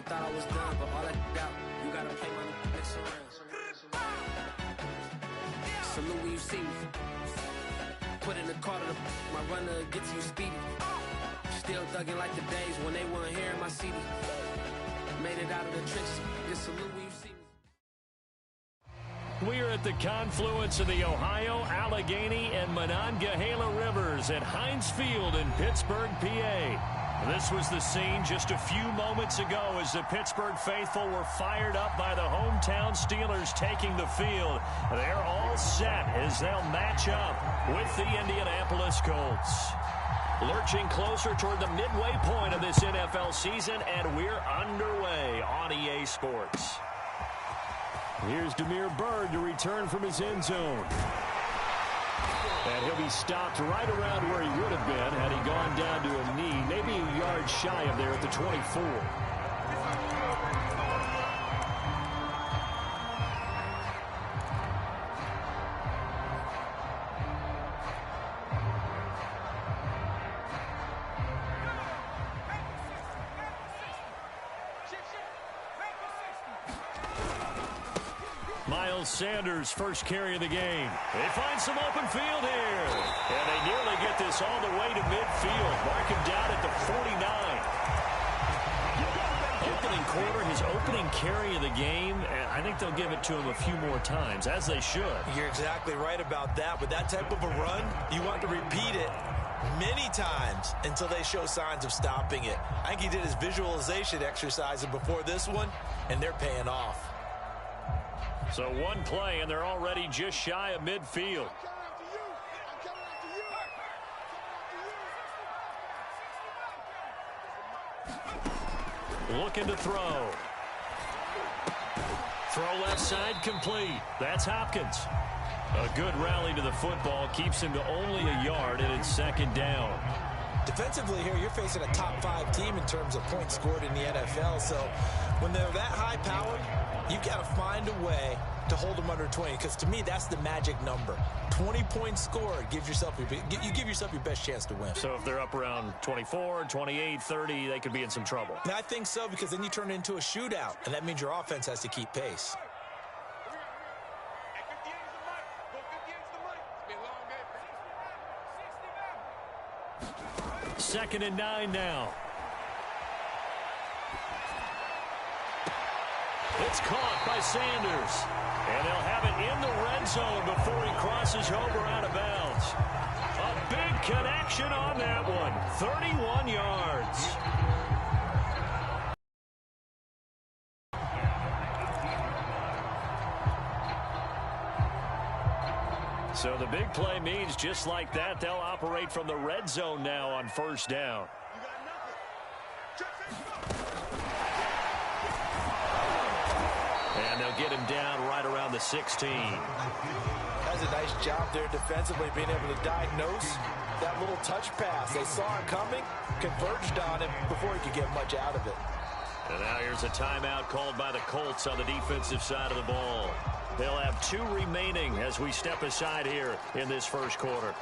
thought I was done, but all that out, you gotta play my next round. Salute when you see me. Put in the car to my runner, get to you speedy. Still thugging like the days when they weren't here in my city. Made it out of the trenches. Just salute when you see me. We are at the confluence of the Ohio, Allegheny, and Monongahela Rivers at Heinz Field in Pittsburgh, PA. This was the scene just a few moments ago as the Pittsburgh faithful were fired up by the hometown Steelers taking the field. They're all set as they'll match up with the Indianapolis Colts. Lurching closer toward the midway point of this NFL season, and we're underway on EA Sports. Here's Damiere Byrd to return from his end zone. And he'll be stopped right around where he would have been had he gone down to a knee, maybe a yard shy of there at the 24. Sanders' first carry of the game. They find some open field here. And they nearly get this all the way to midfield. Mark him down at the 49. Opening quarter, his opening carry of the game, and I think they'll give it to him a few more times, as they should. You're exactly right about that. With that type of a run, you want to repeat it many times until they show signs of stopping it. I think he did his visualization exercises before this one, and they're paying off. So one play, and they're already just shy of midfield. Looking to throw. Throw left side complete. That's Hopkins. A good rally to the football keeps him to only a yard, and it's second down. Defensively here, you're facing a top 5 team in terms of points scored in the NFL. So when they're that high-powered, you got to find a way to hold them under 20, because to me, that's the magic number. 20 points scored gives yourself you give yourself your best chance to win. So if they're up around 24, 28, 30, they could be in some trouble. And I think so, because then you turn it into a shootout, and that means your offense has to keep pace. Second and 9 now. It's caught by Sanders. And they'll have it in the red zone before he crosses over out of bounds. A big connection on that one. 31 yards. So the big play means just like that, they'll operate from the red zone now on first down. And they'll get him down right around the 16. That's a nice job there defensively, being able to diagnose that little touch pass. They saw it coming, converged on him before he could get much out of it. And now here's a timeout called by the Colts on the defensive side of the ball. They'll have 2 remaining as we step aside here in this first quarter.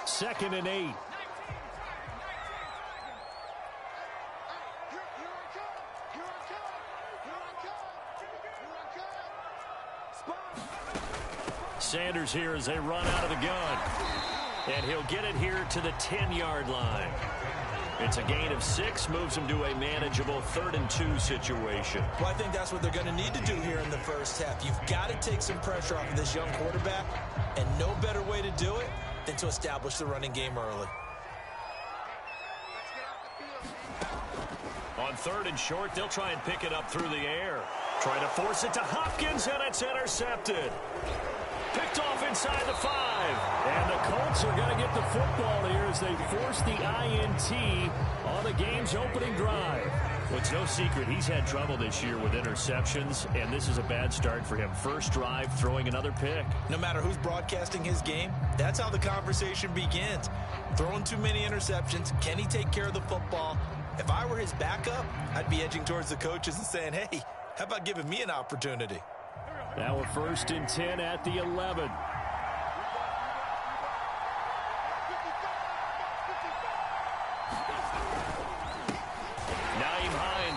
Second and 8. Sanders here as they run out of the gun. And he'll get it here to the 10-yard line. It's a gain of 6, moves him to a manageable 3rd and 2 situation. Well, I think that's what they're going to need to do here in the first half. You've got to take some pressure off of this young quarterback, and no better way to do it than to establish the running game early. On 3rd and short, they'll try and pick it up through the air. Try to force it to Hopkins, and it's intercepted. Picked off inside the 5. And the Colts are going to get the football here as they force the INT on the game's opening drive. Well, it's no secret he's had trouble this year with interceptions, and this is a bad start for him. First drive, throwing another pick. No matter who's broadcasting his game, that's how the conversation begins. Throwing too many interceptions, can he take care of the football? If I were his backup, I'd be edging towards the coaches and saying, hey, how about giving me an opportunity? Now a 1st and 10 at the 11.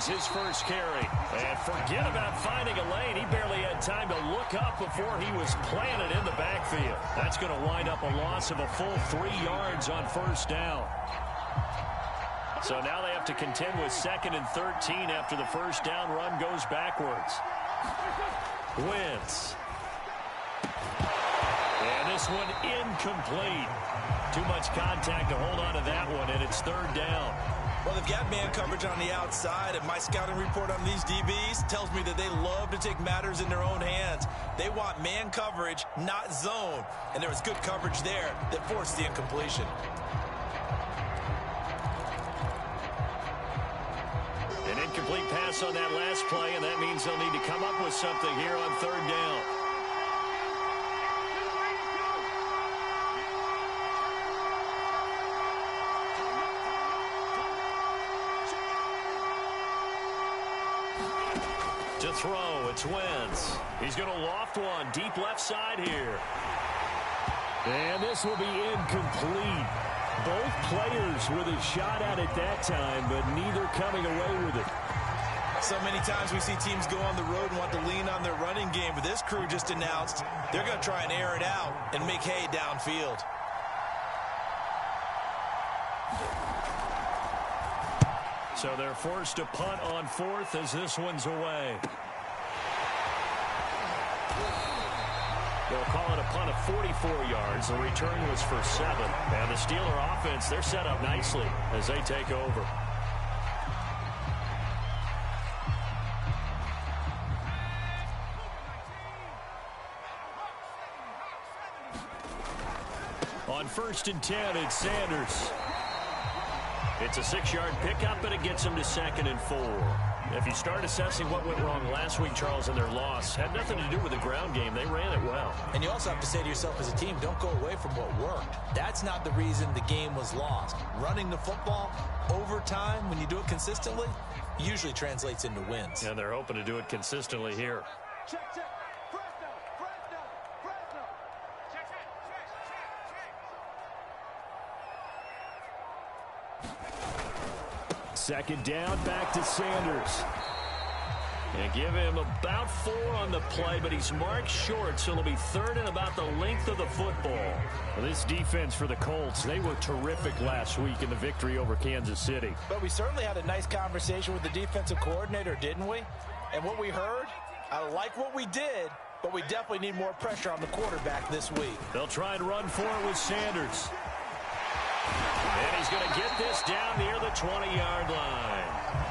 His first carry. And forget about finding a lane. He barely had time to look up before he was planted in the backfield. That's going to wind up a loss of a full 3 yards on 1st down. So now they have to contend with 2nd and 13 after the 1st down run goes backwards. Wentz. And this one incomplete. Too much contact to hold on to that one, and it's 3rd down. Well, they've got man coverage on the outside, and my scouting report on these DBs tells me that they love to take matters in their own hands. They want man coverage, not zone. And there was good coverage there that forced the incompletion. An incomplete pass on that last play, and that means they'll need to come up with something here on 3rd down. To throw, it's Wentz. He's going to loft one deep left side here. And this will be incomplete. Both players with a shot at it that time, but neither coming away with it. So many times we see teams go on the road and want to lean on their running game, but this crew just announced they're going to try and air it out and make hay downfield. So they're forced to punt on 4th as this one's away. They'll call it a punt of 44 yards. The return was for 7. And the Steeler offense, they're set up nicely as they take over. On 1st and 10, it's Sanders. It's a 6-yard pickup, and it gets him to 2nd and 4. If you start assessing what went wrong last week, Charles, in their loss, had nothing to do with the ground game. They ran it well. And you also have to say to yourself as a team, don't go away from what worked. That's not the reason the game was lost. Running the football over time, when you do it consistently, usually translates into wins. And they're hoping to do it consistently here. Check. Fresno. Check. 2nd down, back to Sanders. And give him about 4 on the play, but he's marked short, so it'll be 3rd and about the length of the football. Well, this defense for the Colts, they were terrific last week in the victory over Kansas City. But we certainly had a nice conversation with the defensive coordinator, didn't we? And what we heard, I like what we did, but we definitely need more pressure on the quarterback this week. They'll try and run for it with Sanders. And he's going to get this down near the 20-yard line.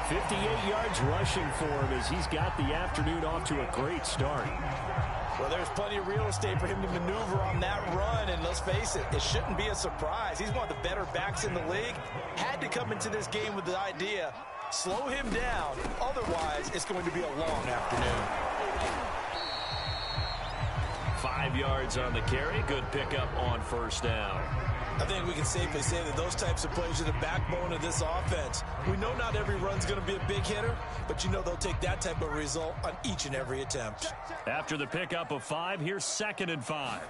58 yards rushing for him as he's got the afternoon off to a great start. Well, there's plenty of real estate for him to maneuver on that run, and let's face it, it shouldn't be a surprise. He's one of the better backs in the league. Had to come into this game with the idea, slow him down, otherwise it's going to be a long afternoon. 5 yards on the carry, good pickup on 1st down. I think we can safely say that those types of plays are the backbone of this offense. We know not every run's going to be a big hitter, but you know they'll take that type of result on each and every attempt. After the pickup of 5, here's 2nd and 5.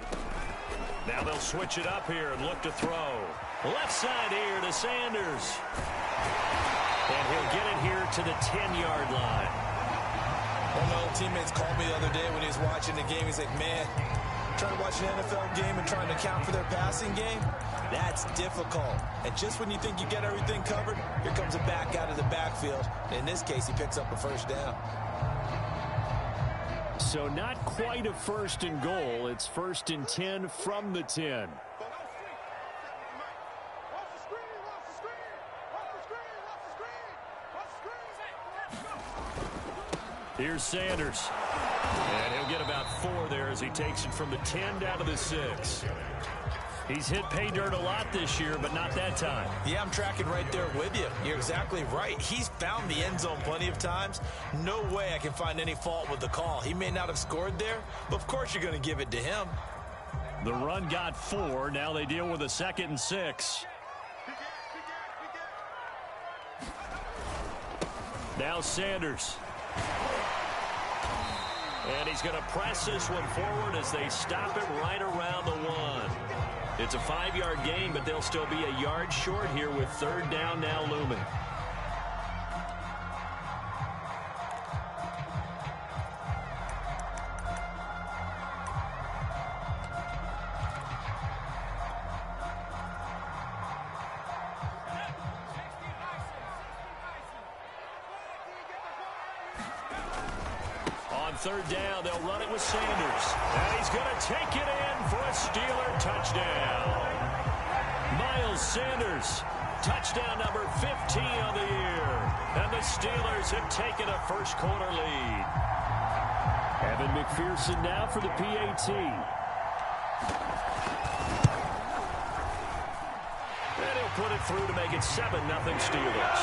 Now they'll switch it up here and look to throw. Left side here to Sanders. And he'll get it here to the 10-yard line. One of my old teammates called me the other day when he was watching the game. He's like, man, trying to watch an NFL game and trying to account for their passing game, that's difficult. And just when you think you get everything covered, here comes a back out of the backfield. And in this case, he picks up a 1st down. So not quite a 1st and goal. It's 1st and 10 from the 10. Here's Sanders. And he'll get about 4 there as he takes it from the 10 down to the 6. He's hit pay dirt a lot this year, but not that time. Yeah, I'm tracking right there with you. You're exactly right. He's found the end zone plenty of times. No way I can find any fault with the call. He may not have scored there, but of course you're going to give it to him. The run got 4. Now they deal with a 2nd and 6. Now Sanders. And he's going to press this one forward as they stop it right around the 1. It's a 5-yard gain, but they'll still be a yard short here with third down now looming. Third down, they'll run it with Sanders. And he's going to take it in for a Steeler touchdown. Miles Sanders, touchdown number 15 on the year. And the Steelers have taken a first-quarter lead. Evan McPherson now for the PAT. And he'll put it through to make it 7-0 Steelers.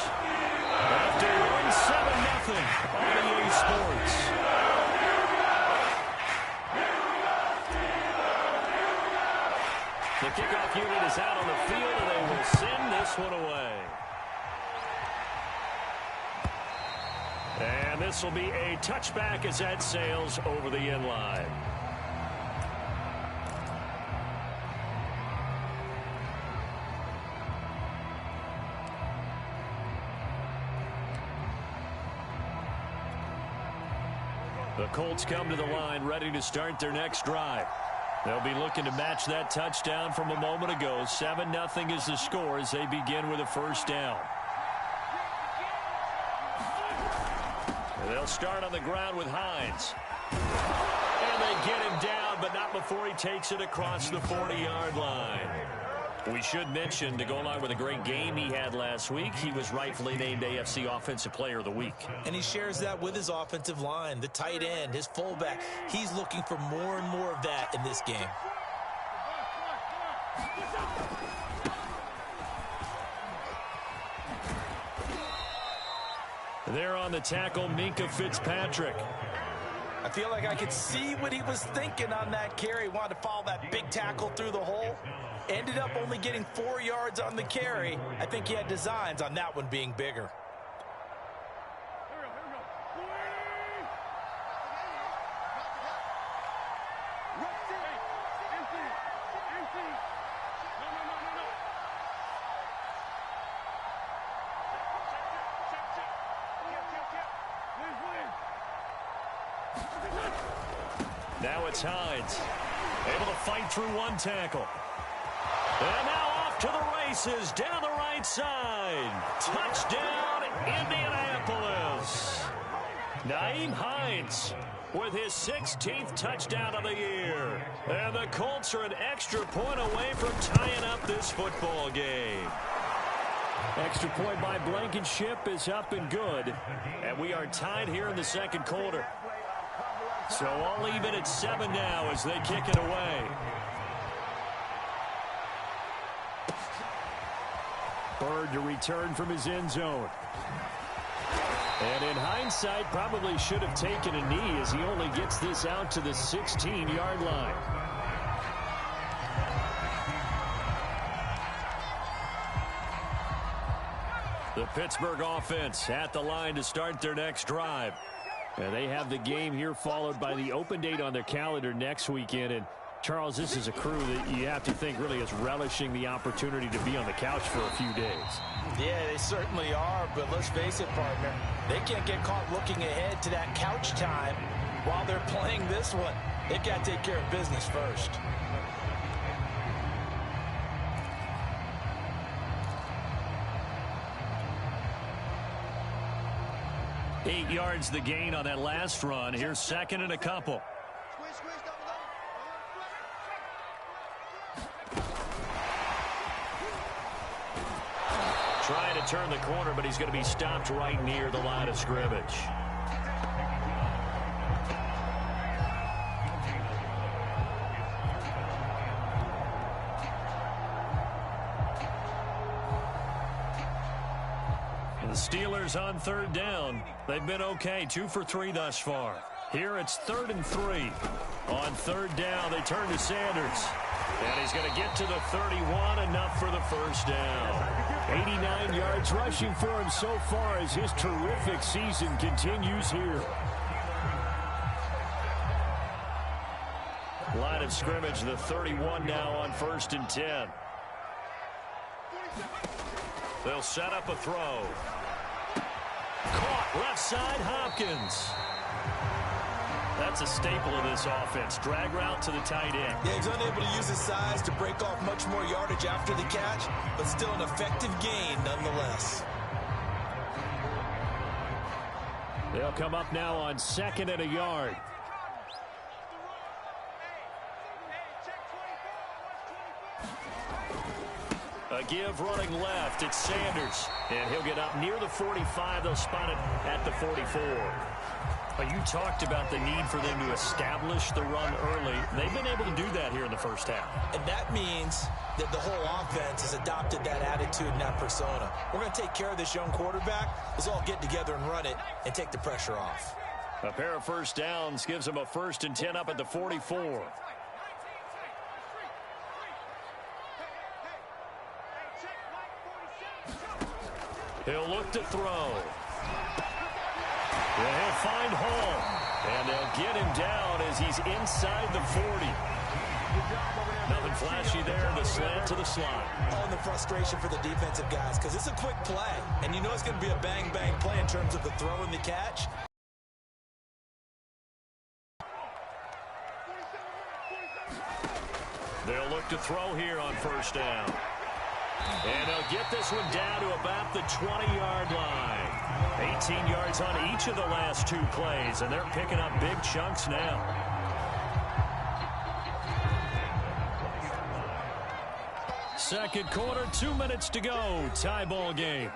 After one, 7-0 on EA Sports. The kickoff unit is out on the field, and they will send this one away. And this will be a touchback as that sails over the end line. The Colts come to the line, ready to start their next drive. They'll be looking to match that touchdown from a moment ago. 7-0 is the score as they begin with a first down. And they'll start on the ground with Hines. And they get him down, but not before he takes it across the 40-yard line. We should mention, to go along with a great game he had last week, he was rightfully named AFC Offensive Player of the Week. And he shares that with his offensive line, the tight end, his fullback. He's looking for more and more of that in this game. There on the tackle, Minkah Fitzpatrick. I feel like I could see what he was thinking on that carry. Wanted to follow that big tackle through the hole. Ended up only getting 4 yards on the carry. I think he had designs on that one being bigger. Now it's Hines, able to fight through one tackle. And now off to the races, down the right side. Touchdown, Indianapolis. Nyheim Hines with his 16th touchdown of the year. And the Colts are an extra point away from tying up this football game. Extra point by Blankenship is up and good. And we are tied here in the second quarter. So all even at 7 now as they kick it away. Bird to return from his end zone. And in hindsight, probably should have taken a knee as he only gets this out to the 16-yard line. The Pittsburgh offense at the line to start their next drive. And they have the game here followed by the open date on their calendar next weekend. And Charles, this is a crew that you have to think really is relishing the opportunity to be on the couch for a few days. Yeah, they certainly are, but let's face it, partner. They can't get caught looking ahead to that couch time while they're playing this one. They've got to take care of business first. Eight yards the gain on that last run. Here's second and a couple. Trying to turn the corner, but he's going to be stopped right near the line of scrimmage. The Steelers on third down. They've been okay, 2 for 3 thus far. Here it's 3rd and 3. On third down, they turn to Sanders. And he's going to get to the 31, enough for the first down. 89 yards rushing for him so far as his terrific season continues here. of scrimmage, the 31 now on 1st and 10. They'll set up a throw. Caught left side, Hopkins. That's a staple of this offense. Drag route to the tight end. Yeah, he's unable to use his size to break off much more yardage after the catch, but still an effective gain nonetheless. They'll come up now on 2nd and a yard. A give running left. It's Sanders. And he'll get up near the 45. They'll spot it at the 44. But you talked about the need for them to establish the run early. They've been able to do that here in the first half. And that means that the whole offense has adopted that attitude and that persona. We're going to take care of this young quarterback. Let's all get together and run it and take the pressure off. A pair of first downs gives them a 1st and 10 up at the 44. He'll look to throw. Yeah, he'll find Hall. And they'll get him down as he's inside the 40. Nothing flashy there. The slant to the slot. Oh, and the frustration for the defensive guys, because it's a quick play. And you know it's going to be a bang-bang play in terms of the throw and the catch. They'll look to throw here on 1st down. And they'll get this one down to about the 20-yard line. 18 yards on each of the last 2 plays, and they're picking up big chunks now. Second quarter, 2 minutes to go. Tie ball game.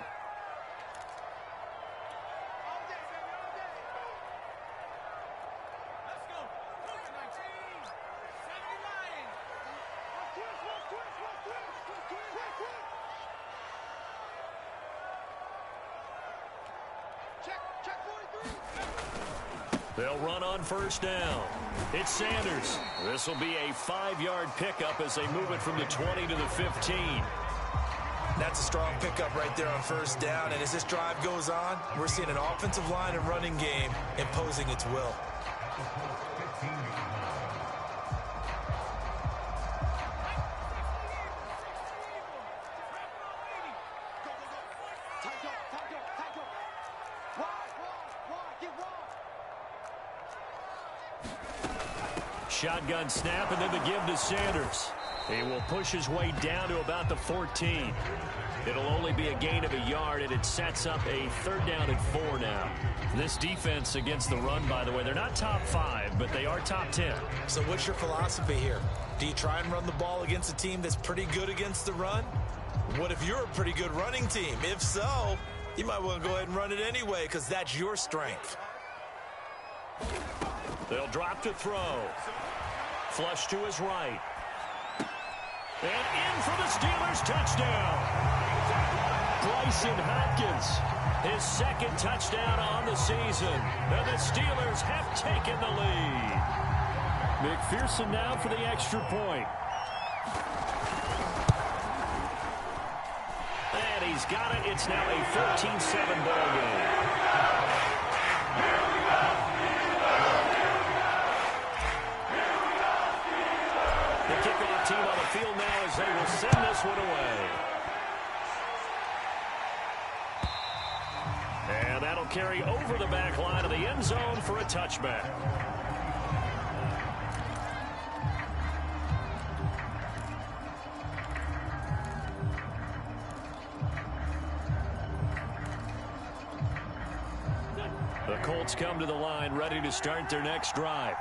They'll run on 1st down. It's Sanders. This will be a 5-yard pickup as they move it from the 20 to the 15. That's a strong pickup right there on 1st down. And as this drive goes on, we're seeing an offensive line and running game imposing its will. Shotgun snap, and then the give to Sanders. He will push his way down to about the 14. It'll only be a gain of a yard, and it sets up a 3rd down and 4 now. This defense against the run, by the way, they're not top 5, but they are top 10. So what's your philosophy here? Do you try and run the ball against a team that's pretty good against the run? What if you're a pretty good running team? If so, you might want to go ahead and run it anyway, because that's your strength. They'll drop to throw. Flush to his right. And in for the Steelers touchdown. Bryson Hopkins, his 2nd touchdown on the season. And the Steelers have taken the lead. McPherson now for the extra point. And he's got it. It's now a 14-7 ball game. The kickoff team on the field now as they will send this one away. And that'll carry over the back line of the end zone for a touchback. The Colts come to the line ready to start their next drive.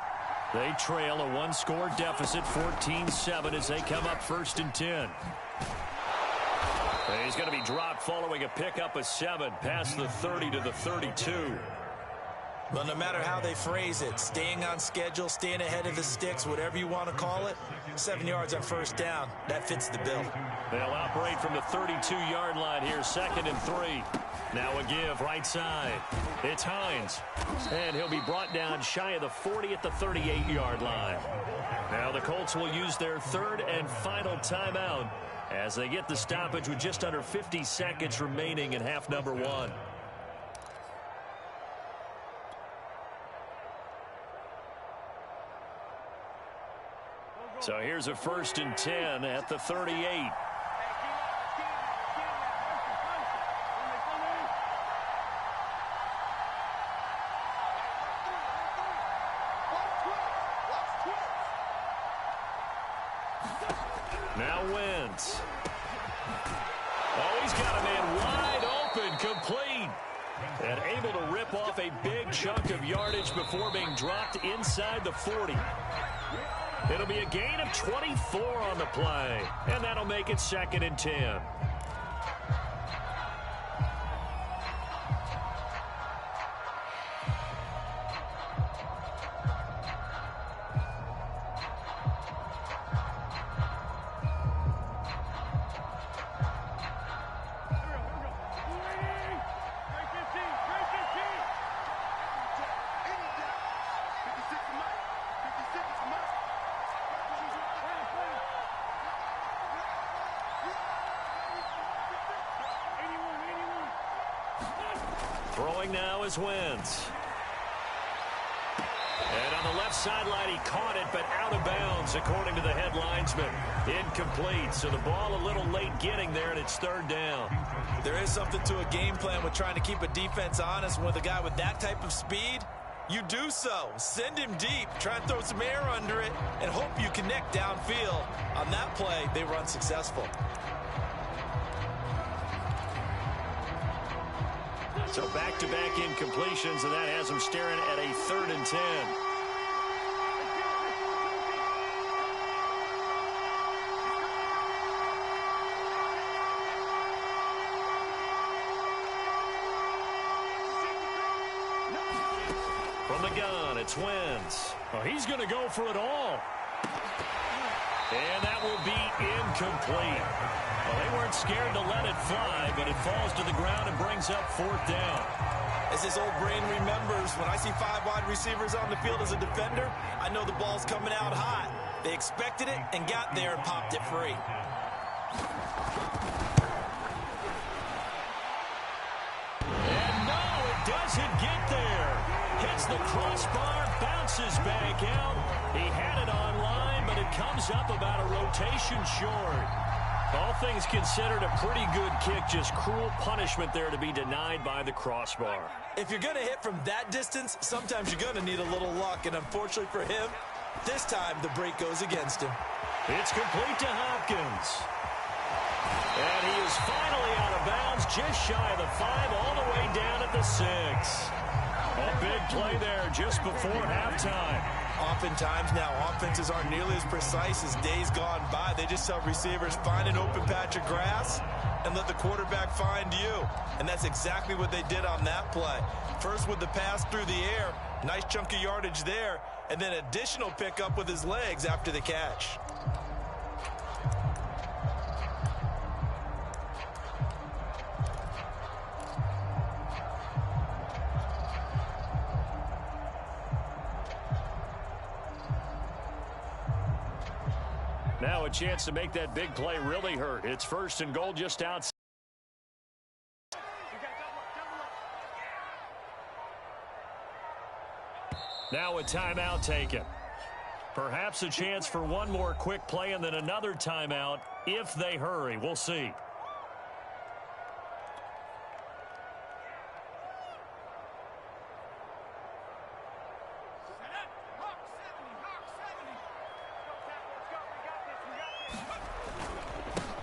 They trail a 1-score deficit, 14-7, as they come up 1st and 10. He's going to be dropped following a pickup of 7 past the 30 to the 32. Well, no matter how they phrase it, staying on schedule, staying ahead of the sticks, whatever you want to call it, 7 yards on 1st down, that fits the bill. They'll operate from the 32-yard line here, 2nd and 3. Now a give right side. It's Hines. And he'll be brought down shy of the 40 at the 38-yard line. Now the Colts will use their 3rd and final timeout as they get the stoppage with just under 50 seconds remaining in half number 1. So here's a 1st and 10 at the 38. Now Wentz. Oh, he's got a man wide open, complete. And able to rip off a big chunk of yardage before being dropped inside the 40. It'll be a gain of 24 on the play. And that'll make it 2nd and 10. Throwing now is Wentz. And on the left sideline, he caught it, but out of bounds, according to the head linesman. Incomplete, so the ball a little late getting there, and it's 3rd down. There is something to a game plan with trying to keep a defense honest. With a guy with that type of speed, you do so. Send him deep, try and throw some air under it, and hope you connect downfield. On that play, they were unsuccessful. So back-to-back incompletions, and that has them staring at a 3rd and 10. From the gun, it's Wentz. Oh, he's going to go for it all. And that will be incomplete. Well, they weren't scared to let it fly, but it falls to the ground and brings up 4th down. As his old brain remembers, when I see 5 wide receivers on the field as a defender, I know the ball's coming out hot. They expected it and got there and popped it free. And no, it doesn't get there. Hits the crossbar, bounces back out. He had it online, but it comes up about a rotation short. All things considered, a pretty good kick, just cruel punishment there to be denied by the crossbar. If you're going to hit from that distance, sometimes you're going to need a little luck, and unfortunately for him, this time the break goes against him. It's complete to Hopkins. And he is finally out of bounds, just shy of the 5, all the way down at the 6. A big play there just before halftime. Oftentimes now, offenses aren't nearly as precise as days gone by. They just tell receivers, find an open patch of grass and let the quarterback find you. And that's exactly what they did on that play. First with the pass through the air, nice chunk of yardage there, and then additional pickup with his legs after the catch. Now a chance to make that big play really hurt. It's 1st and goal just outside. Now a timeout taken. Perhaps a chance for one more quick play and then another timeout if they hurry. We'll see.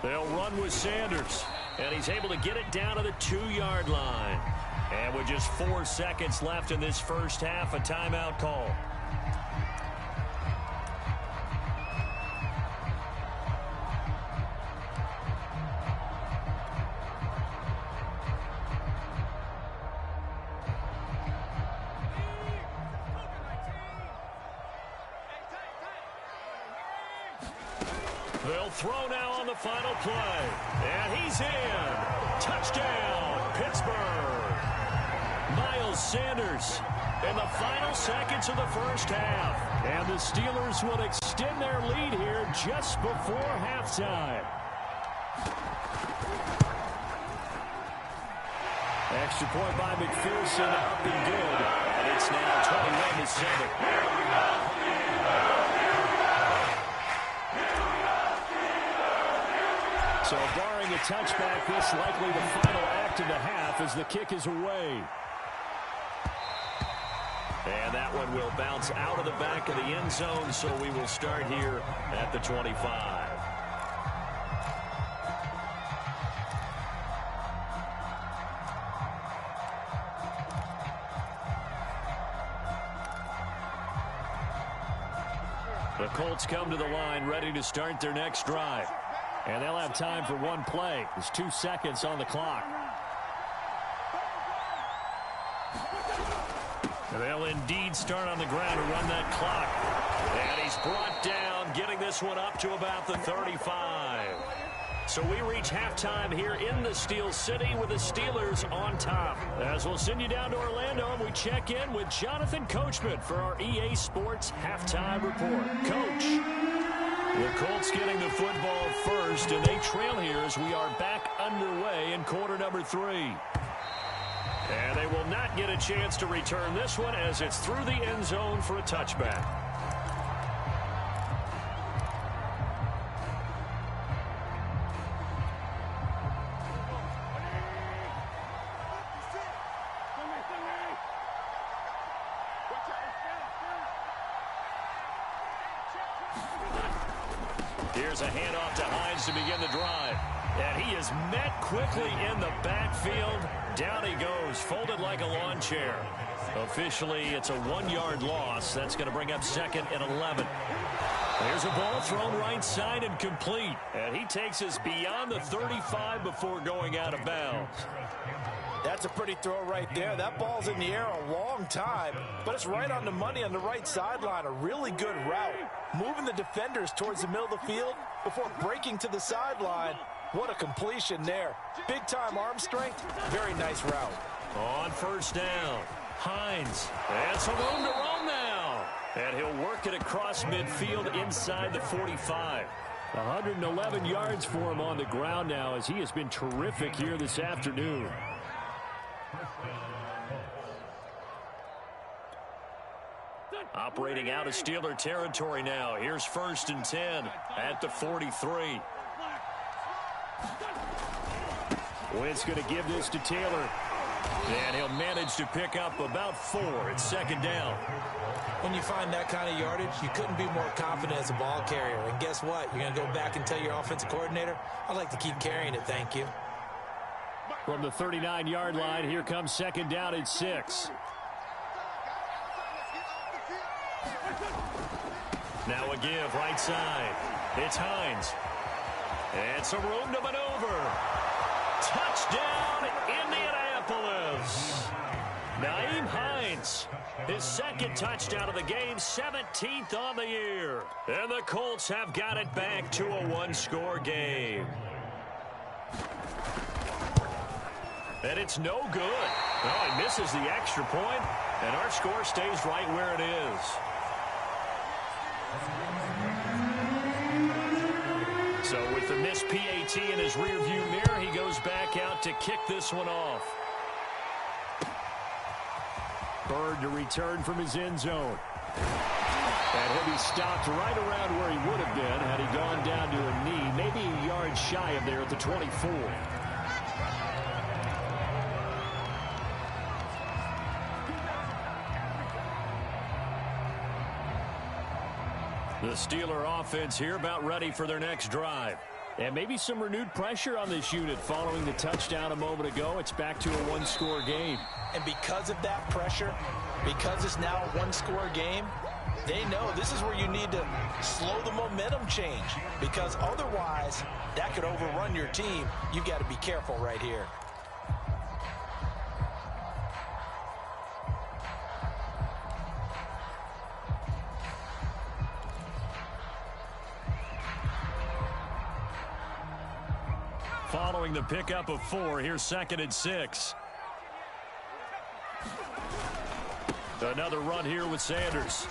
They'll run with Sanders, and he's able to get it down to the 2-yard line. And with just 4 seconds left in this first half, a timeout call. They'll throw now on the final play. And he's in. Touchdown, Pittsburgh. Miles Sanders in the final seconds of the first half. And the Steelers will extend their lead here just before halftime. Extra point by McPherson, up and good. And it's now 21-7. So barring a touchback, this likely the final act of the half as the kick is away. And that one will bounce out of the back of the end zone, so we will start here at the 25. The Colts come to the line ready to start their next drive. And they'll have time for one play. There's 2 seconds on the clock. They'll indeed start on the ground to run that clock. And he's brought down, getting this one up to about the 35. So we reach halftime here in the Steel City with the Steelers on top. As we'll send you down to Orlando, and we check in with Jonathan Coachman for our EA Sports Halftime Report. Coach, the Colts getting the football first, and they trail here as we are back underway in quarter number 3. And they will not get a chance to return this one as it's through the end zone for a touchback. Here's a handoff to Hines to begin the drive. And he is met quickly in the backfield. Down he goes, folded like a lawn chair. Officially, it's a 1-yard loss. That's going to bring up second and 11. There's a ball thrown right side and complete. And he takes us beyond the 35 before going out of bounds. That's a pretty throw right there. That ball's in the air a long time, but it's right on the money on the right sideline. A really good route. Moving the defenders towards the middle of the field before breaking to the sideline. What a completion there. Big-time arm strength. Very nice route. On first down, Hines. And some room to roam now. And he'll work it across midfield inside the 45. 111 yards for him on the ground now as he has been terrific here this afternoon. Operating out of Steeler territory now. Here's first and 10 at the 43. Wentz going to give this to Taylor. And he'll manage to pick up about 4. It's second down. When you find that kind of yardage, you couldn't be more confident as a ball carrier. And guess what? You're going to go back and tell your offensive coordinator, I'd like to keep carrying it, thank you. From the 39-yard line, here comes second down and 6. Now a give right side. It's Hines. And some room to maneuver. Touchdown, Indianapolis. Nyheim Hines, his second touchdown of the game, 17th on the year. And the Colts have got it back to a 1-score game. And it's no good. Oh, he misses the extra point, and our score stays right where it is. So with the missed PAT in his rearview mirror, he goes back out to kick this one off. Bird to return from his end zone. And he'll be stopped right around where he would have been had he gone down to a knee, maybe a yard shy of there at the 24. The Steeler offense here about ready for their next drive. And maybe some renewed pressure on this unit following the touchdown a moment ago. It's back to a 1-score game. And because of that pressure, because it's now a 1-score game, they know this is where you need to slow the momentum change. Because otherwise, that could overrun your team. You've got to be careful right here. Following the pickup of 4, here's second and 6. Another run here with Sanders.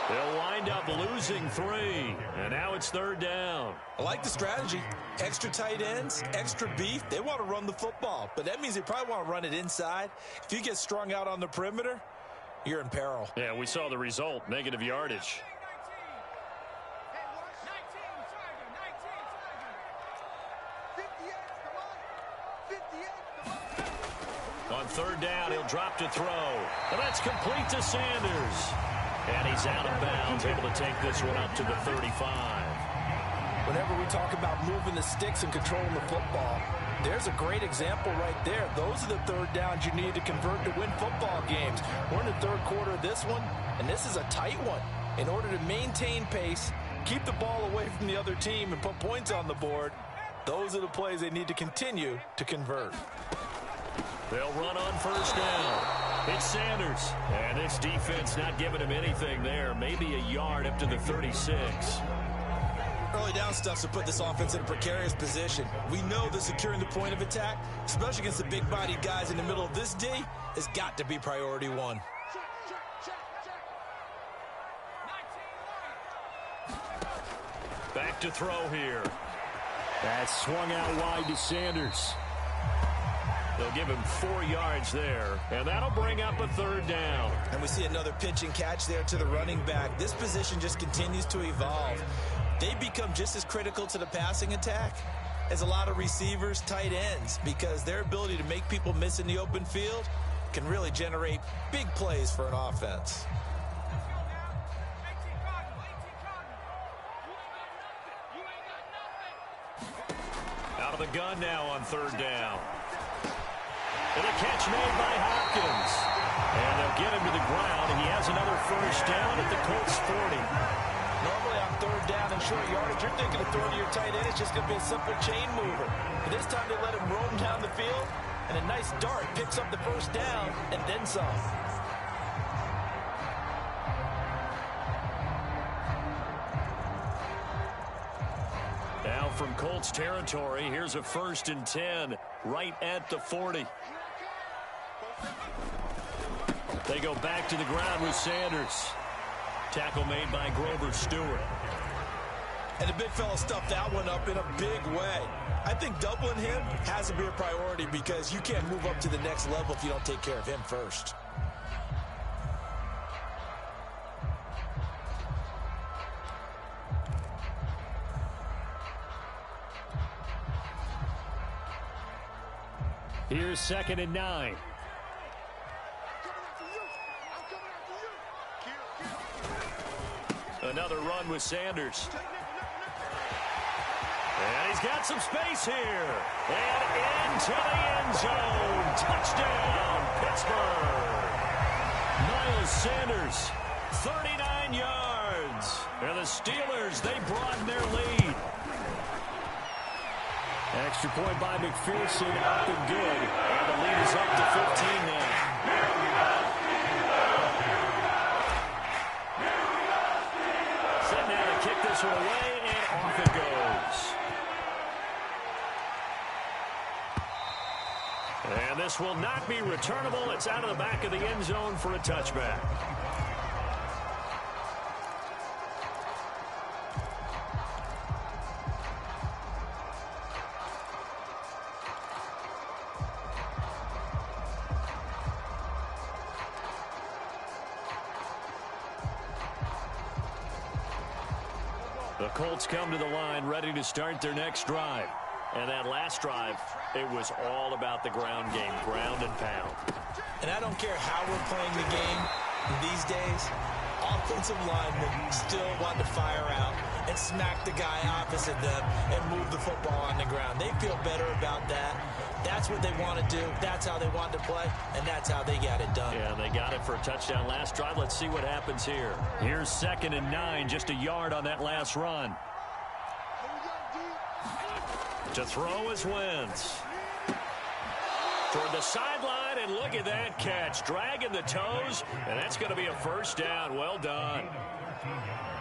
They'll wind up losing 3, and now it's third down. I like the strategy. Extra tight ends, extra beef. They want to run the football, but that means they probably want to run it inside. If you get strung out on the perimeter, you're in peril. Yeah, we saw the result, negative yardage. On third down, he'll drop to throw. And that's complete to Sanders. And he's out of bounds, able to take this one up to the 35. Whenever we talk about moving the sticks and controlling the football, there's a great example right there. Those are the third downs you need to convert to win football games. We're in the third quarter of this one, and this is a tight one. In order to maintain pace, keep the ball away from the other team, and put points on the board, those are the plays they need to continue to convert. They'll run on first down. It's Sanders. And this defense not giving him anything there. Maybe a yard up to the 36. Early down stuff to put this offense in a precarious position. We know that securing the point of attack, especially against the big-bodied guys in the middle of this D, has got to be priority one. Back to throw here. That's swung out wide to Sanders. They'll give him 4 yards there, and that'll bring up a third down. And we see another pitch and catch there to the running back. This position just continues to evolve. They become just as critical to the passing attack as a lot of receivers, tight ends, because their ability to make people miss in the open field can really generate big plays for an offense. Out of the gun now on third down. And a catch made by Hopkins. And they'll get him to the ground, and he has another first down at the Colts 40. Normally on third down and short yardage, you're thinking of throwing to your tight end. It's just going to be a simple chain mover. But this time they let him roam down the field, and a nice dart picks up the first down and then some. Now from Colts territory, here's a 1st and 10 right at the 40. They go back to the ground with Sanders. Tackle made by Grover Stewart. And the big fella stuffed that one up in a big way. I think doubling him has to be a priority because you can't move up to the next level if you don't take care of him first. Here's 2nd and 9. Another run with Sanders. And he's got some space here. And into the end zone. Touchdown, Pittsburgh. Miles Sanders, 39 yards. And the Steelers, they broaden their lead. Extra point by McPherson, up and good. And the lead is up to 15 now. Set now to kick this one away, and off it goes. And this will not be returnable. It's out of the back of the end zone for a touchback. The Colts come to the line ready to start their next drive. And that last drive, it was all about the ground game, ground and pound. And I don't care how we're playing the game these days, offensive linemen still want to fire out and smack the guy opposite them and move the football on the ground. They feel better about that. That's what they want to do. That's how they want to play, and that's how they got it done. Yeah, they got it for a touchdown last drive. Let's see what happens here. Here's 2nd and 9, just a yard on that last run. To throw is Wentz. Toward the sideline, and look at that catch. Dragging the toes, and that's going to be a first down. Well done.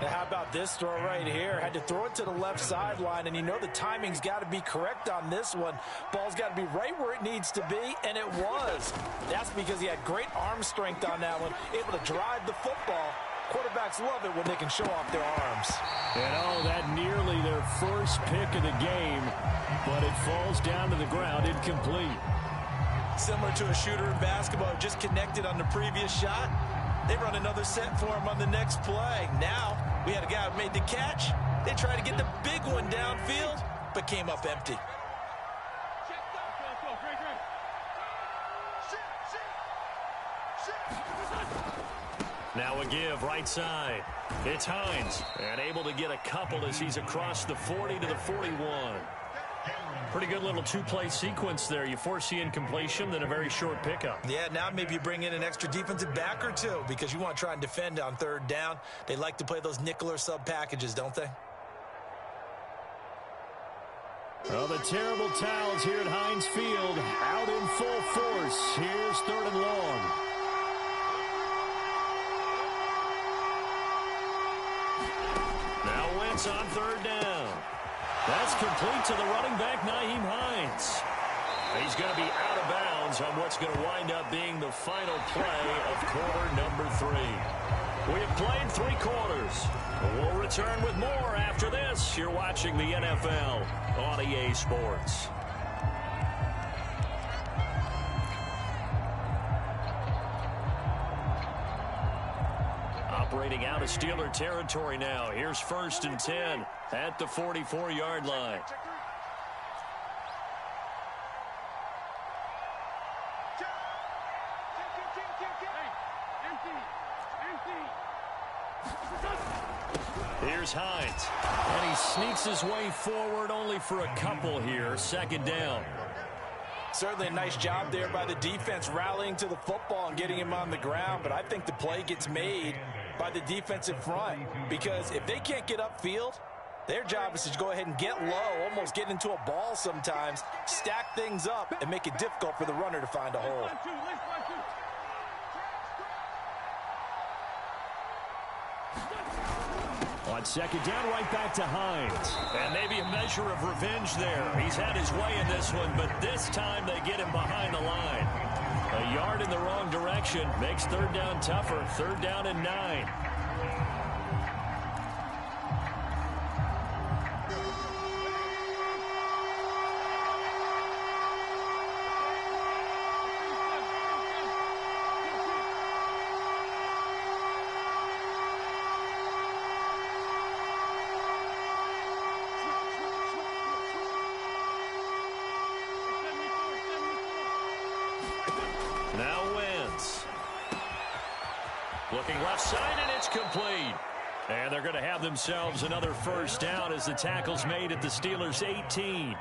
Now, how about this throw right here? Had to throw it to the left sideline, and you know the timing's got to be correct on this one. Ball's got to be right where it needs to be, and it was. That's because he had great arm strength on that one, able to drive the football. Quarterbacks love it when they can show off their arms. And oh, that nearly their first pick of the game, but it falls down to the ground incomplete. Similar to a shooter in basketball, just connected on the previous shot. They run another set for him on the next play. Now, we had a guy who made the catch. They tried to get the big one downfield, but came up empty. Now a give right side. It's Hines, and able to get a couple as he's across the 40 to the 41. Pretty good little two-play sequence there. You force the incompletion, then a very short pickup. Yeah, now maybe you bring in an extra defensive back or two because you want to try and defend on third down. They like to play those nickel or sub packages, don't they? Well, the terrible towels here at Heinz Field out in full force. Here's 3rd and long. Now Wentz on 3rd down. That's complete to the running back, Nyheim Hines. He's going to be out of bounds on what's going to wind up being the final play of quarter number 3. We have played 3 quarters. We'll return with more after this. You're watching the NFL on EA Sports. Operating out of Steeler territory now. Here's 1st and 10 at the 44-yard line. Here's Hines, and he sneaks his way forward only for a couple here. 2nd down. Certainly a nice job there by the defense rallying to the football and getting him on the ground, but I think the play gets made by the defensive front because if they can't get upfield, their job is to go ahead and get low, almost get into a ball sometimes, stack things up, and make it difficult for the runner to find a hole. On 2nd down, right back to Hines. And maybe a measure of revenge there. He's had his way in this one, but this time they get him behind the line. A yard in the wrong direction makes 3rd down tougher. 3rd down and 9. Now Wentz. Looking left side, and it's complete. And they're going to have themselves another 1st down as the tackle's made at the Steelers' 18.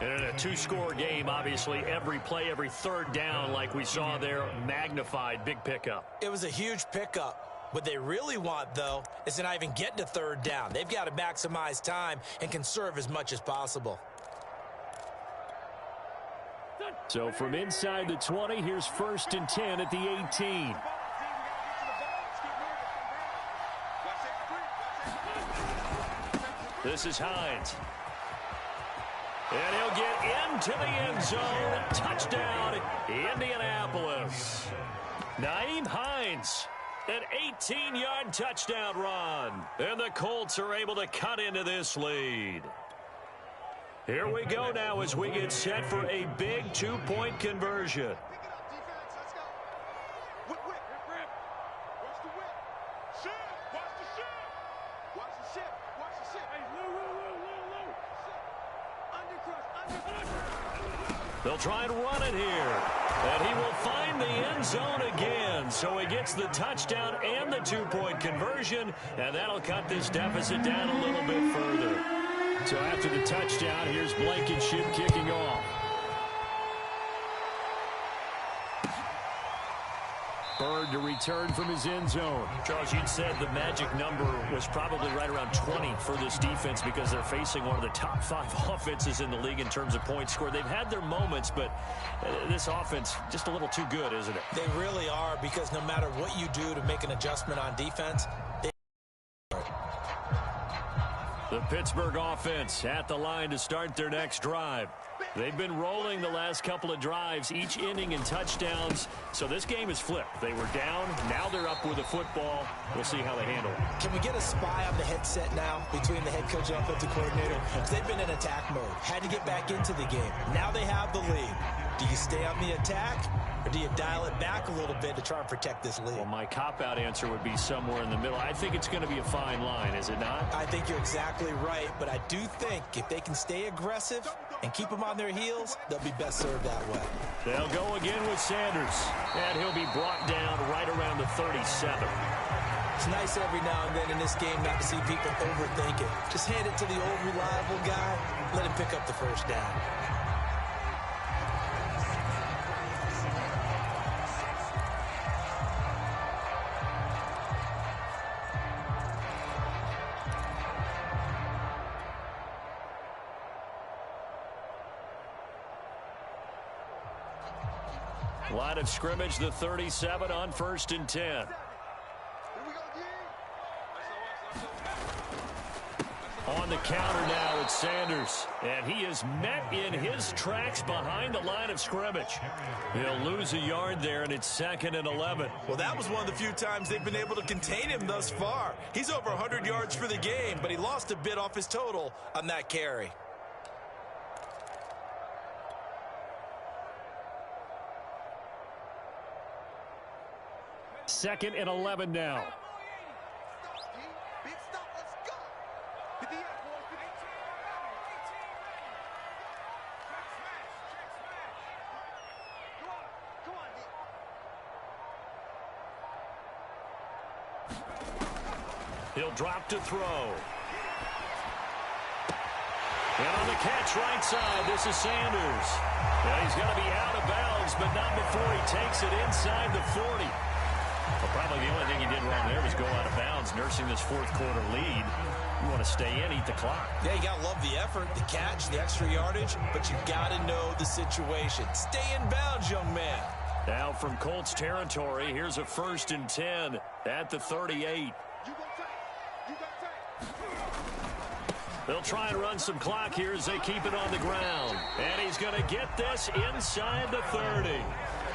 And in a 2-score game, obviously, every play, every 3rd down, like we saw there, magnified. Big pickup. It was a huge pickup. What they really want, though, is to not even get to 3rd down. They've got to maximize time and conserve as much as possible. So from inside the 20, here's 1st and 10 at the 18. This is Hines. And he'll get into the end zone. Touchdown, Indianapolis. Nyheim Hines, an 18-yard touchdown run. And the Colts are able to cut into this lead. Here we go now as we get set for a big 2-point conversion. They'll try and run it here. And he will find the end zone again. So he gets the touchdown and the 2-point conversion. And that'll cut this deficit down a little bit further. So after the touchdown, here's Blankenship kicking off. Bird to return from his end zone. Charles, you'd said the magic number was probably right around 20 for this defense because they're facing one of the top 5 offenses in the league in terms of points scored. They've had their moments, but this offense just a little too good, isn't it? They really are, because no matter what you do to make an adjustment on defense, the Pittsburgh offense at the line to start their next drive. They've been rolling the last couple of drives, each ending in touchdowns. So this game is flipped. They were down. Now they're up with the football. We'll see how they handle it. Can we get a spy on the headset now between the head coach and offensive coordinator? Because they've been in attack mode. Had to get back into the game. Now they have the lead. Do you stay on the attack, or do you dial it back a little bit to try and protect this lead? Well, my cop-out answer would be somewhere in the middle. I think it's going to be a fine line, is it not? I think you're exactly right, but I do think if they can stay aggressive and keep them on their heels, they'll be best served that way. They'll go again with Sanders, and he'll be brought down right around the 37. It's nice every now and then in this game not to see people overthink it. Just hand it to the old reliable guy, let him pick up the first down. Line of scrimmage, the 37 on 1st and 10. On the counter now, it's Sanders. And he is met in his tracks behind the line of scrimmage. He'll lose a yard there, and it's 2nd and 11. Well, that was one of the few times they've been able to contain him thus far. He's over 100 yards for the game, but he lost a bit off his total on that carry. Second and 11 now. Big stop, let's go. Get the air, boys. Get 18 Come on, D. He'll drop to throw. And on the catch right side, this is Sanders. Well, he's going to be out of bounds, but not before he takes it inside the 40. Well, probably the only thing he did wrong there was go out of bounds, nursing this fourth-quarter lead. You want to stay in, eat the clock. Yeah, you got to love the effort, the catch, the extra yardage, but you got to know the situation. Stay in bounds, young man. Now from Colts territory, here's a 1st and 10 at the 38. They'll try and run some clock here as they keep it on the ground. And he's going to get this inside the 30.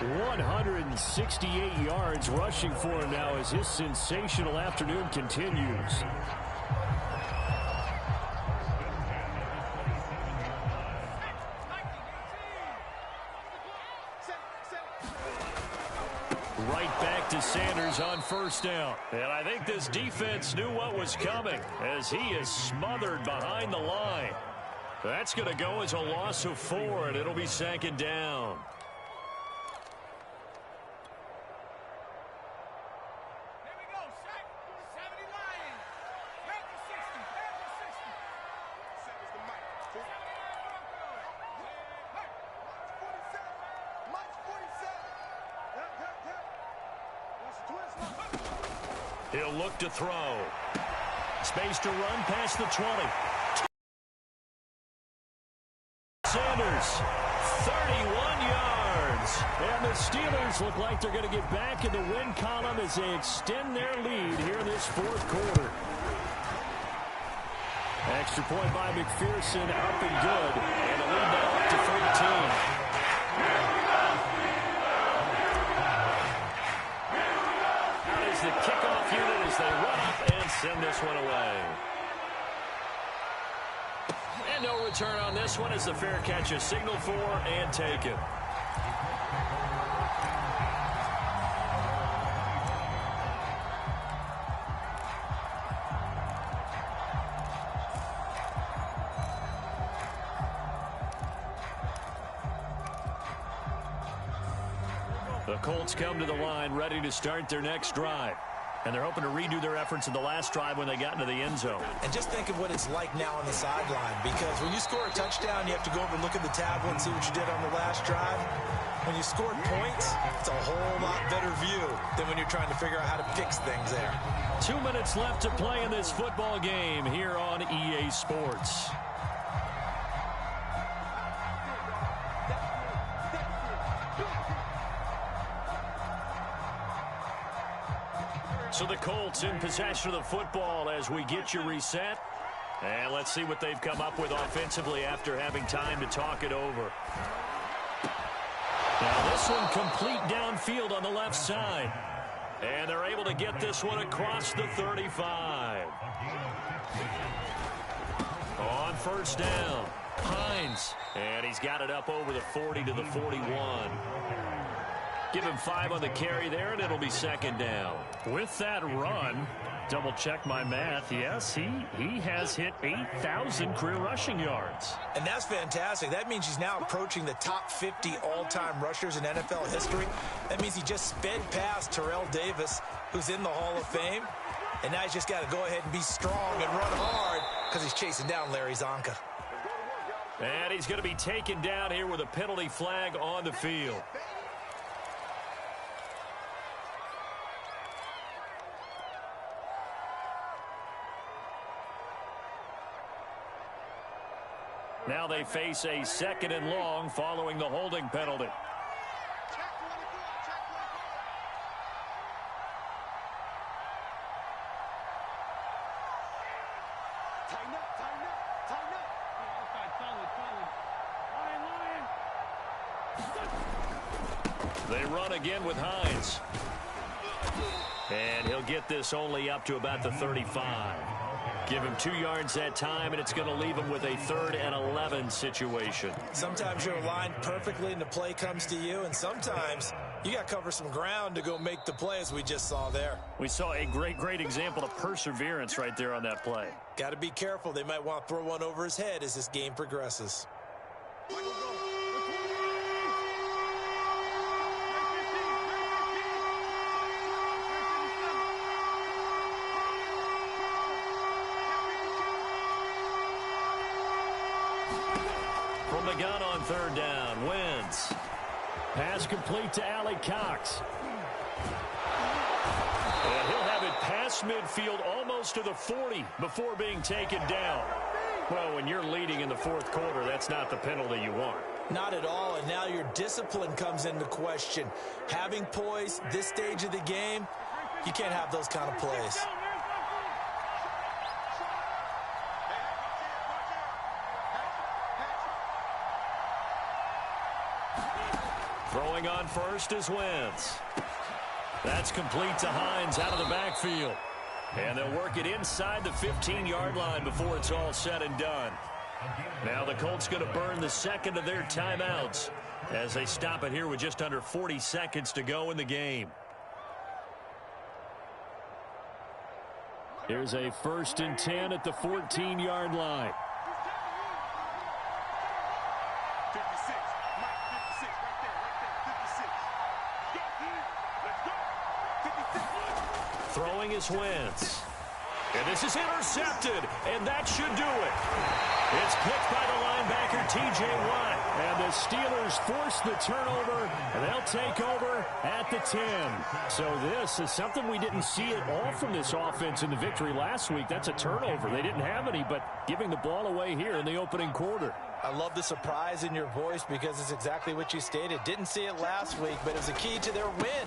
168 yards rushing for him now as his sensational afternoon continues. Right back to Sanders on 1st down. And I think this defense knew what was coming as he is smothered behind the line. That's going to go as a loss of 4, and it'll be 2nd down. He'll look to throw. Space to run past the 20. Sanders, 31 yards. And the Steelers look like they're going to get back in the win column as they extend their lead here in this 4th quarter. Extra point by McPherson, up and good. And the lead now up to 13. The kickoff unit as they run up and send this one away. And no return on this one as the fair catch is signaled for and taken. The Colts come to the line ready to start their next drive. And they're hoping to redo their efforts in the last drive when they got into the end zone. And just think of what it's like now on the sideline, because when you score a touchdown, you have to go over and look at the tablet and see what you did on the last drive. When you scored points, it's a whole lot better view than when you're trying to figure out how to fix things there. 2 minutes left to play in this football game here on EA Sports. So the Colts in possession of the football as we get you reset. And let's see what they've come up with offensively after having time to talk it over. Now this one complete downfield on the left side. And they're able to get this one across the 35. On 1st down, Hines. And he's got it up over the 40 to the 41. Give him 5 on the carry there, and it'll be 2nd down. With that run, double check my math. Yes, he has hit 8,000 career rushing yards. And that's fantastic. That means he's now approaching the top 50 all-time rushers in NFL history. That means he just sped past Terrell Davis, who's in the Hall of Fame. And now he's just got to go ahead and be strong and run hard because he's chasing down Larry Zonka. And he's going to be taken down here with a penalty flag on the field. Now they face a 2nd and long following the holding penalty. They run again with Hines. And he'll get this only up to about the 35. Give him 2 yards that time, and it's going to leave him with a 3rd and 11 situation. Sometimes you're aligned perfectly and the play comes to you, and sometimes you got to cover some ground to go make the play, as we just saw there. We saw a great example of perseverance right there on that play. Got to be careful. They might want to throw one over his head as this game progresses. From the gun on 3rd down, Wentz. Pass complete to Allie Cox. And he'll have it past midfield almost to the 40 before being taken down. Well, when you're leading in the 4th quarter, that's not the penalty you want. Not at all, and now your discipline comes into question. Having poise this stage of the game, you can't have those kind of plays. Throwing on first is Wentz. That's complete to Hines out of the backfield. And they'll work it inside the 15-yard line before it's all said and done. Now the Colts going to burn the 2nd of their timeouts as they stop it here with just under 40 seconds to go in the game. Here's a 1st and 10 at the 14-yard line. Throwing is Wentz. And this is intercepted, and that should do it. It's picked by the linebacker, T.J. Watt. And the Steelers force the turnover, and they'll take over at the 10. So this is something we didn't see at all from this offense in the victory last week. That's a turnover. They didn't have any, but giving the ball away here in the opening quarter. I love the surprise in your voice because it's exactly what you stated. Didn't see it last week, but it was a key to their win.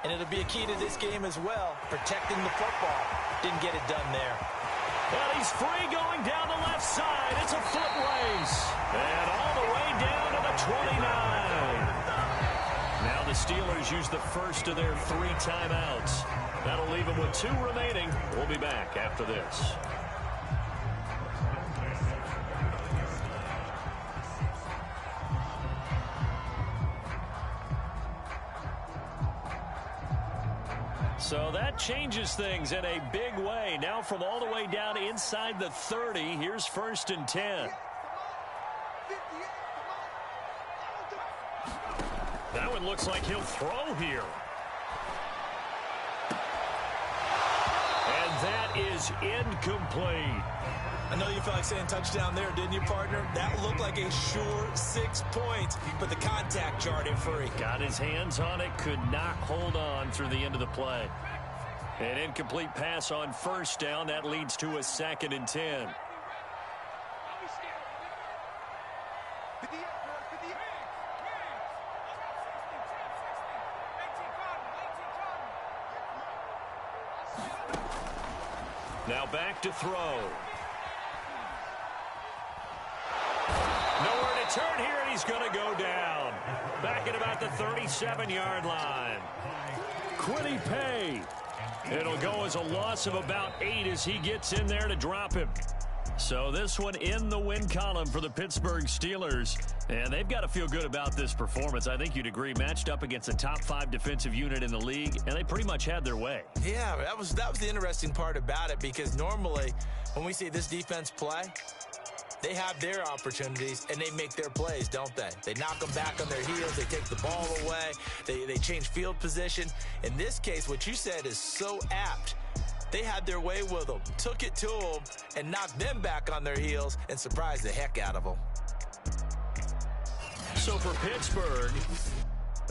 And it'll be a key to this game as well, protecting the football. Didn't get it done there. And he's free going down the left side. It's a foot race. And all the way down to the 29. Now the Steelers use the first of their 3 timeouts. That'll leave them with 2 remaining. We'll be back after this. So that changes things in a big way. Now from all the way down inside the 30, here's 1st and 10. That one looks like he'll throw here. And that is incomplete. I know you felt like saying touchdown there, didn't you, partner? That looked like a sure 6 points, but the contact jarred him free. Got his hands on it, could not hold on through the end of the play. An incomplete pass on 1st down. That leads to a 2nd and 10. Now back to throw. Nowhere to turn here, and he's going to go down. Back at about the 37-yard line. Quiddy Pay. It'll go as a loss of about 8 as he gets in there to drop him. So this one in the win column for the Pittsburgh Steelers. And they've got to feel good about this performance. I think you'd agree. Matched up against a top 5 defensive unit in the league, and they pretty much had their way. Yeah, that was the interesting part about it, because normally when we see this defense play, they have their opportunities, and they make their plays, don't they? They knock them back on their heels. They take the ball away. They change field position. In this case, what you said is so apt. they had their way with them, took it to them, and knocked them back on their heels and surprised the heck out of them. So for Pittsburgh,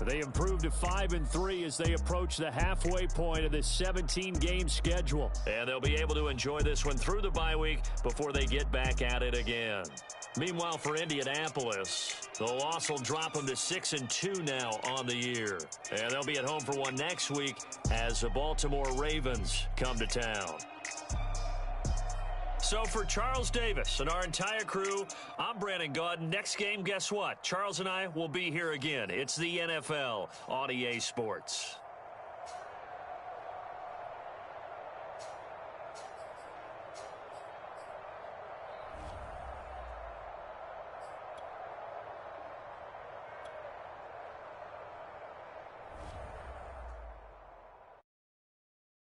they improved to 5-3 as they approach the halfway point of this 17-game schedule. And they'll be able to enjoy this one through the bye week before they get back at it again. Meanwhile, for Indianapolis, the loss will drop them to 6-2 now on the year. And they'll be at home for one next week as the Baltimore Ravens come to town. So for Charles Davis and our entire crew, I'm Brandon Gaudin. Next game, guess what? Charles and I will be here again. It's the NFL on EA Sports.